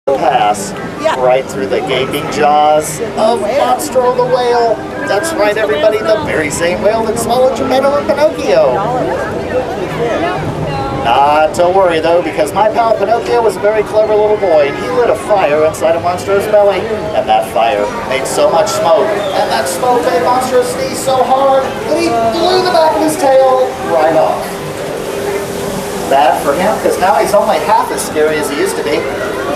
pass right through the gaping jaws of Monstro the whale. That's right, everybody, the very same whale that swallowed Geppetto and Pinocchio. Not to worry, though, because my pal Pinocchio was a very clever little boy, and he lit a fire inside of Monstro's belly, and that fire made so much smoke, and that smoke made Monstro sneeze so hard that he blew the back of his tail right off. Bad for him, because now he's only half as scary as he used to be.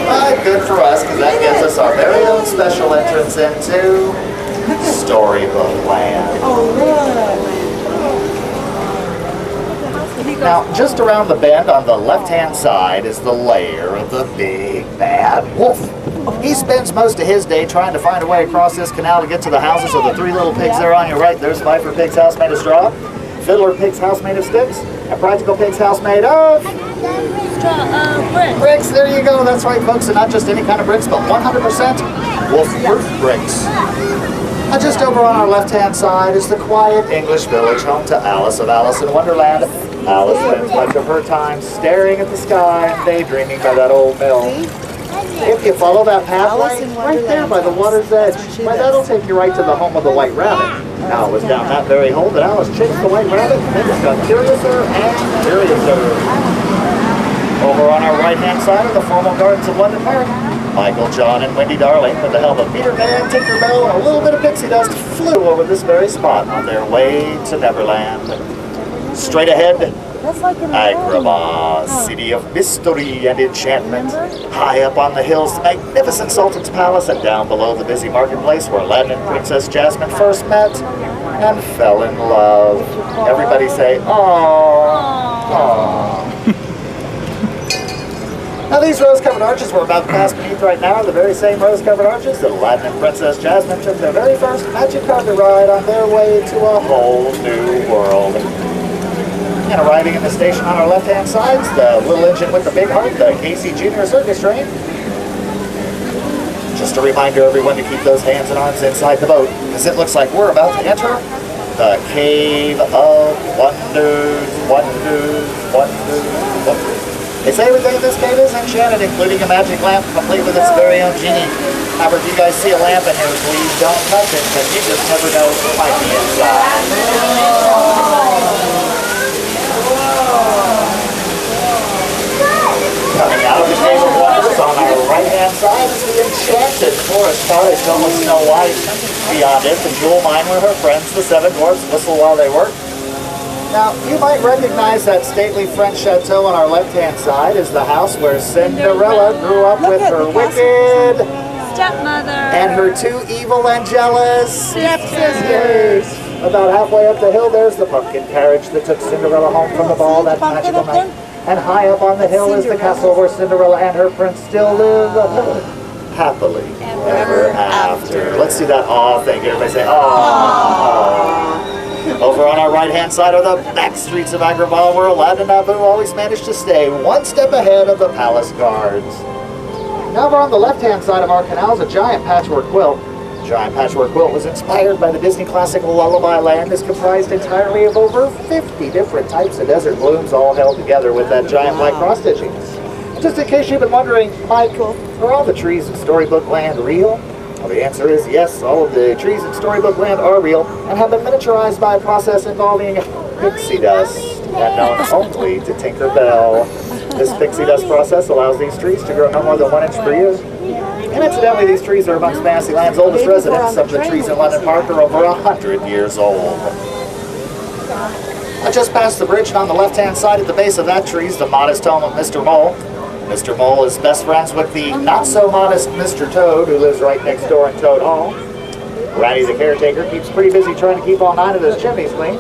But good for us, because that gives us our very own special entrance into Storybook Land. Now, just around the bend on the left-hand side is the lair of the big bad wolf. He spends most of his day trying to find a way across this canal to get to the houses of the three little pigs there on your right. There's Viper Pig's house made of straw, Fiddler Pig's house made of sticks, and Practical Pig's house made of bricks. There you go. That's right, folks. And not just any kind of bricks, but 100% wolf-proof bricks. And just over on our left-hand side is the quiet English village home to Alice of Alice in Wonderland. Alice spends much of her time staring at the sky and daydreaming by that old mill. If you follow that pathway, right there by the water's edge, why, that'll take you right to the home of the White Rabbit. Now, it was down that very hole that Alice chased the White Rabbit, and things got curiouser and curiouser. Over on our right-hand side are the formal gardens of London Park. Michael, John, and Wendy Darling, with the help of Peter Pan, Tinker Bell, and a little bit of pixie dust, flew over this very spot on their way to Neverland. Straight ahead, Agrabah, city of mystery and enchantment. High up on the hills, the magnificent Sultan's Palace, and down below the busy marketplace where Aladdin and Princess Jasmine first met and fell in love. Everybody say, aww, aww. Now, these rose-covered arches we're about to pass beneath right now are the very same rose-covered arches that Aladdin and Princess Jasmine took their very first magic carpet ride on their way to a whole new world. And arriving in the station on our left-hand side is the little engine with the big heart, the Casey Jr. Circus Train. Just a reminder, everyone, to keep those hands and arms inside the boat, because it looks like we're about to enter the Cave of Wonders, Wonders, Wonders, Wonders. They say everything in this cave is enchanted, including a magic lamp complete with its very own genie. However, if you guys see a lamp in here, please don't touch it, because you just never know what might be inside. Coming out of the Cave of Wonders on our right-hand side is the enchanted forest cottage filled with Snow White. Beyond it, the jewel mine where her friends, the seven dwarfs, whistle while they work. Now, you might recognize that stately French chateau on our left-hand side is the house where Cinderella grew up with her wicked stepmother and her two evil and jealous stepsisters. About halfway up the hill, there's the pumpkin carriage that took Cinderella home from the ball that magical night. And high up on the hill is the castle where Cinderella and her prince still live happily ever after. Let's do that aw thing. Everybody say aw. Over on our right-hand side are the back streets of Agrabah, where Aladdin and Abu always managed to stay one step ahead of the palace guards. Now over on the left-hand side of our canal is a giant patchwork quilt. The giant patchwork quilt was inspired by the Disney classical Lullaby Land, is comprised entirely of over 50 different types of desert blooms, all held together with that giant white cross-stitching. Just in case you've been wondering, Mike, are all the trees in Storybook Land real? Well, the answer is yes, all of the trees in Storybook Land are real and have been miniaturized by a process involving pixie dust and known only to Tinker Bell. This pixie dust process allows these trees to grow no more than 1 inch per year. And incidentally, these trees are amongst Fantasyland's oldest residents. Some of the trees in London Park are over 100 years old. I just passed the bridge, and on the left-hand side at the base of that tree is the modest home of Mr. Mole. Mr. Mole is best friends with the not-so-modest Mr. Toad, who lives right next door in Toad Hall. Ratty the caretaker keeps pretty busy trying to keep all 9 of his chimneys clean.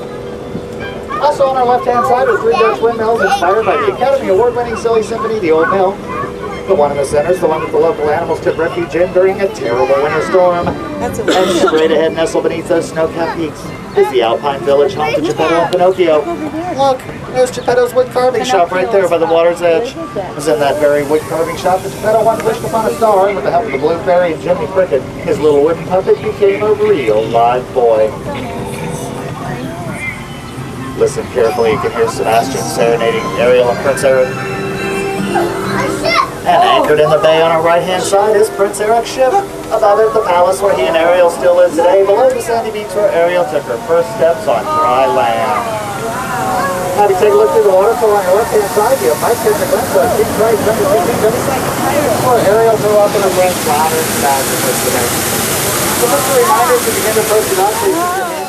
Also on our left-hand side are 3 Dutch windmills inspired by the Academy Award-winning Silly Symphony, The Old Mill. The one in the center is the one that the local animals took refuge in during a terrible winter storm. And straight ahead, nestled beneath those snow-capped peaks, is the Alpine Village home to Geppetto and Pinocchio. Look, there's Geppetto's wood carving shop right there by the water's edge. It was in that very wood carving shop that Geppetto once wished upon a star, and with the help of the Blue Fairy and Jiminy Cricket, his little wooden puppet became a real live boy. Listen carefully, you can hear Sebastian serenading Ariel and Prince Eric. And Anchored in the bay on our right-hand side is Prince Eric's ship. Above it, the palace where he and Ariel still live today. Below the sandy beach where Ariel took her first steps on dry land. Now, if you take a look through the waterfall on your left-hand side, you might get a glimpse of King Price where Ariel grew up in a French flower and magic today. So just a reminder to begin to approach it out, please use your hands.